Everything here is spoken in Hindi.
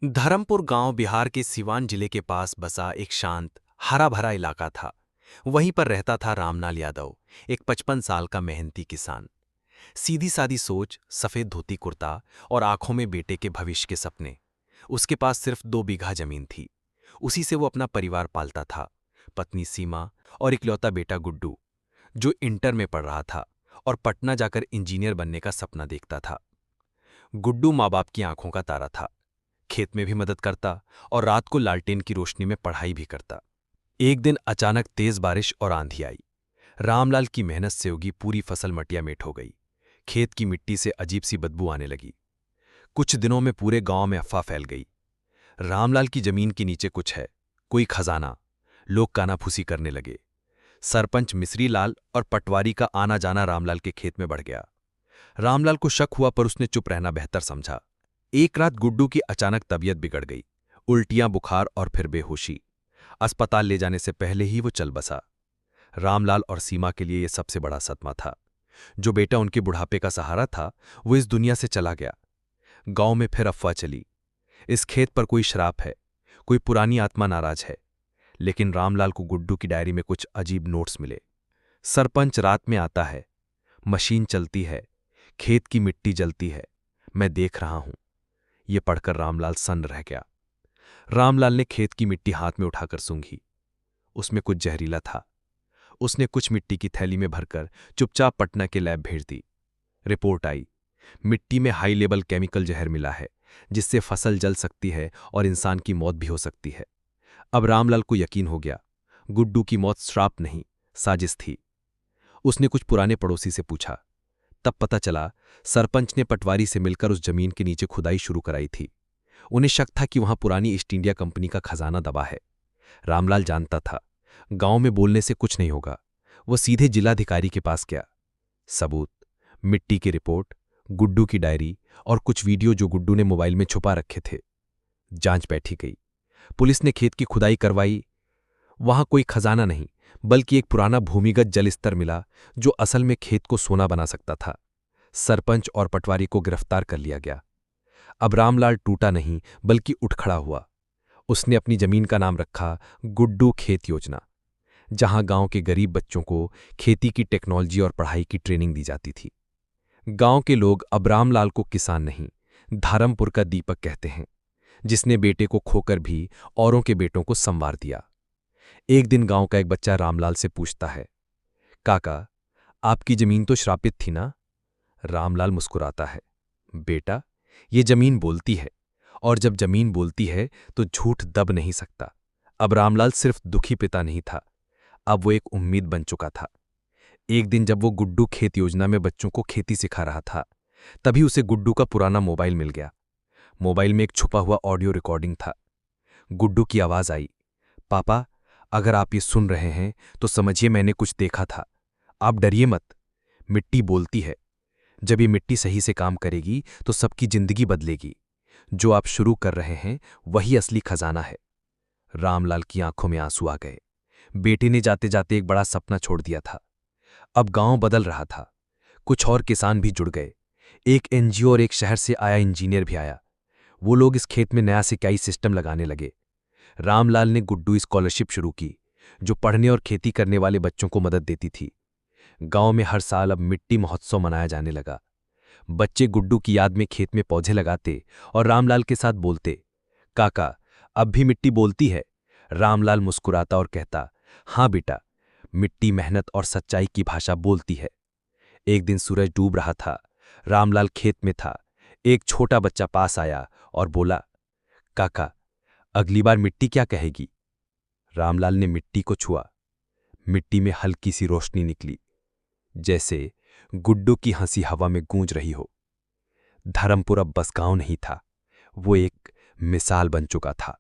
धरमपुर गांव बिहार के सिवान जिले के पास बसा एक शांत, हरा भरा इलाका था। वहीं पर रहता था रामलाल यादव, एक 55 साल का मेहनती किसान। सीधी सादी सोच, सफेद धोती कुर्ता और आंखों में बेटे के भविष्य के सपने। उसके पास सिर्फ 2 बीघा जमीन थी। उसी से वो अपना परिवार पालता था, पत्नी सीमा और इकलौता बेटा गुड्डू, जो इंटर में पढ़ रहा था और पटना जाकर इंजीनियर बनने का सपना देखता था। गुड्डू माँ बाप की आंखों का तारा था। खेत में भी मदद करता और रात को लालटेन की रोशनी में पढ़ाई भी करता। एक दिन अचानक तेज बारिश और आंधी आई। रामलाल की मेहनत से उगी पूरी फसल मटिया मेट हो गई। खेत की मिट्टी से अजीब सी बदबू आने लगी। कुछ दिनों में पूरे गांव में अफवाह फैल गई। रामलाल की जमीन के नीचे कुछ है, कोई खजाना। लोग कानाफूसी करने लगे। सरपंच मिसरी लाल और पटवारी का आना जाना रामलाल के खेत में बढ़ गया। रामलाल को शक हुआ पर उसने चुप रहना बेहतर समझा। एक रात गुड्डू की अचानक तबीयत बिगड़ गई। उल्टियां, बुखार और फिर बेहोशी। अस्पताल ले जाने से पहले ही वो चल बसा। रामलाल और सीमा के लिए यह सबसे बड़ा सदमा था। जो बेटा उनके बुढ़ापे का सहारा था, वो इस दुनिया से चला गया। गांव में फिर अफवाह चली, इस खेत पर कोई श्राप है, कोई पुरानी आत्मा नाराज है। लेकिन रामलाल को गुड्डू की डायरी में कुछ अजीब नोट्स मिले। सरपंच रात में आता है, मशीन चलती है, खेत की मिट्टी जलती है, मैं देख रहा हूं। ये पढ़कर रामलाल सन्न रह गया। रामलाल ने खेत की मिट्टी हाथ में उठाकर सूंघी। उसमें कुछ जहरीला था। उसने कुछ मिट्टी की थैली में भरकर चुपचाप पटना के लैब भेज दी। रिपोर्ट आई, मिट्टी में हाई लेवल केमिकल जहर मिला है, जिससे फसल जल सकती है और इंसान की मौत भी हो सकती है। अब रामलाल को यकीन हो गया, गुड्डू की मौत श्राप नहीं, साजिश थी। उसने कुछ पुराने पड़ोसी से पूछा। तब पता चला, सरपंच ने पटवारी से मिलकर उस जमीन के नीचे खुदाई शुरू कराई थी। उन्हें शक था कि वहां पुरानी ईस्ट इंडिया कंपनी का खजाना दबा है। रामलाल जानता था, गांव में बोलने से कुछ नहीं होगा। वो सीधे जिलाधिकारी के पास गया। सबूत, मिट्टी की रिपोर्ट, गुड्डू की डायरी और कुछ वीडियो जो गुड्डू ने मोबाइल में छुपा रखे थे। जांच बैठी गई। पुलिस ने खेत की खुदाई करवाई। वहां कोई खजाना नहीं, बल्कि एक पुराना भूमिगत जल स्तर मिला, जो असल में खेत को सोना बना सकता था। सरपंच और पटवारी को गिरफ्तार कर लिया गया। अब रामलाल टूटा नहीं, बल्कि उठ खड़ा हुआ। उसने अपनी जमीन का नाम रखा गुड्डू खेत योजना, जहां गांव के गरीब बच्चों को खेती की टेक्नोलॉजी और पढ़ाई की ट्रेनिंग दी जाती थी। गांव के लोग अब रामलाल को किसान नहीं, धरमपुर का दीपक कहते हैं, जिसने बेटे को खोकर भी औरों के बेटों को संवार दिया। एक दिन गांव का एक बच्चा रामलाल से पूछता है, काका, आपकी जमीन तो श्रापित थी ना? रामलाल मुस्कुराता है, बेटा, ये जमीन बोलती है, और जब जमीन बोलती है तो झूठ दब नहीं सकता। अब रामलाल सिर्फ दुखी पिता नहीं था, अब वो एक उम्मीद बन चुका था। एक दिन जब वो गुड्डू खेत योजना में बच्चों को खेती सिखा रहा था, तभी उसे गुड्डू का पुराना मोबाइल मिल गया। मोबाइल में एक छुपा हुआ ऑडियो रिकॉर्डिंग था। गुड्डू की आवाज आई, पापा, अगर आप ये सुन रहे हैं तो समझिए मैंने कुछ देखा था। आप डरिए मत, मिट्टी बोलती है। जब ये मिट्टी सही से काम करेगी तो सबकी जिंदगी बदलेगी। जो आप शुरू कर रहे हैं वही असली खजाना है। रामलाल की आंखों में आंसू आ गए। बेटे ने जाते जाते एक बड़ा सपना छोड़ दिया था। अब गांव बदल रहा था। कुछ और किसान भी जुड़ गए। एक एनजीओ और एक शहर से आया इंजीनियर भी आया। वो लोग इस खेत में नया सिंचाई सिस्टम लगाने लगे। रामलाल ने गुड्डू स्कॉलरशिप शुरू की, जो पढ़ने और खेती करने वाले बच्चों को मदद देती थी। गांव में हर साल अब मिट्टी महोत्सव मनाया जाने लगा। बच्चे गुड्डू की याद में खेत में पौधे लगाते और रामलाल के साथ बोलते, काका, अब भी मिट्टी बोलती है? रामलाल मुस्कुराता और कहता, हाँ बेटा, मिट्टी मेहनत और सच्चाई की भाषा बोलती है। एक दिन सूरज डूब रहा था। रामलाल खेत में था। एक छोटा बच्चा पास आया और बोला, काका, अगली बार मिट्टी क्या कहेगी? रामलाल ने मिट्टी को छुआ। मिट्टी में हल्की सी रोशनी निकली, जैसे गुड्डू की हंसी हवा में गूंज रही हो। धरमपुर अब बस गांव नहीं था, वो एक मिसाल बन चुका था।